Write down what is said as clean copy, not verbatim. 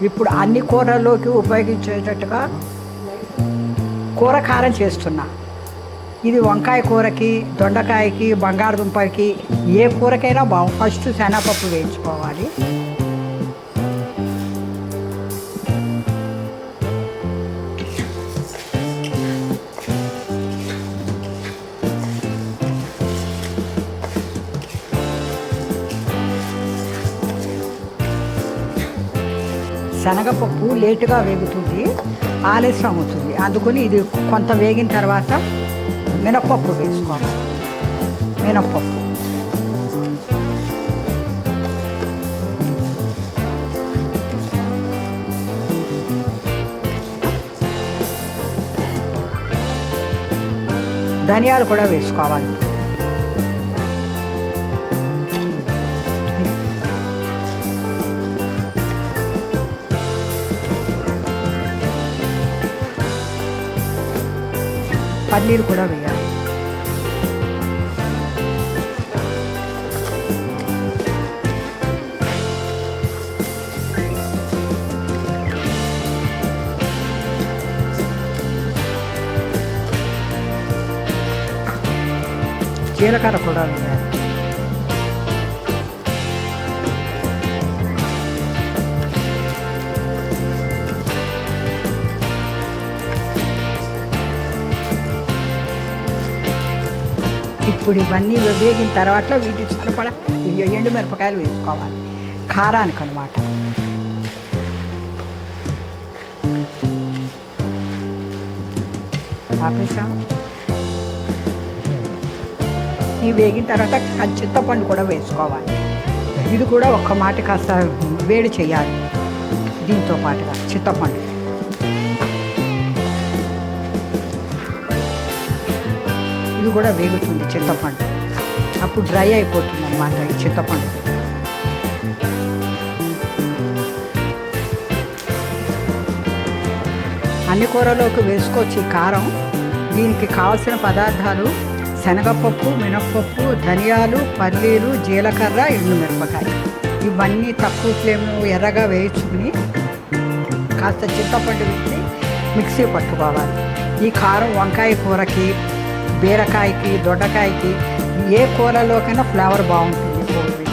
ఇప్పుడు అన్ని కూరల్లోకి ఉపయోగించేటట్టుగా కూర కారం చేస్తున్నా. ఇది వంకాయ కూరకి, దొండకాయకి, బంగాళదుంపకి ఏ కూరకైనా ఫస్ట్ శనగపప్పు వేయించుకోవాలి. శనగపప్పు లేటుగా వేగుతుంది, ఆలస్యం అవుతుంది. అందుకని ఇది కొంత వేగిన తర్వాత మినప్పప్పు వేసుకోవాలి. మినప్పప్పు ధనియాలు కూడా వేసుకోవాలి. పన్నీరు కూడా వేయాలి. జీలకర్ర కూడా వేయాలి. ఇప్పుడు ఇవన్నీ వేగిన తర్వాత వీటి సరిపడా ఎండు మిరపకాయలు వేసుకోవాలి కారానికి అనమాట. ఇవి వేగిన తర్వాత చింతపండు కూడా వేసుకోవాలి. ఇది కూడా ఒక్క మాట కాస్త వేడి చేయాలి. దీంతో పాటుగా చింతపండు ఇది కూడా వేగుతుంది. చింతపండు అప్పుడు డ్రై అయిపోతుంది అన్నమాట. ఈ చింతపండు అన్ని కూరలోకి వేసుకోవచ్చు ఈ కారం. దీనికి కావాల్సిన పదార్థాలు శనగపప్పు, మినప్పప్పు, ధనియాలు, పల్లీలు, జీలకర్ర, ఎండుమిరపకాయ. ఇవన్నీ తక్కువ ఫ్లేమ్ ఎర్రగా వేయించుకుని కాస్త చింతపండు వేసి మిక్సీ పట్టుకోవాలి. ఈ కారం వంకాయ కూరకి, బీరకాయకి, దొండకాయకి ఏ కూరలోకైనా ఫ్లేవర్ బాగుంటుంది.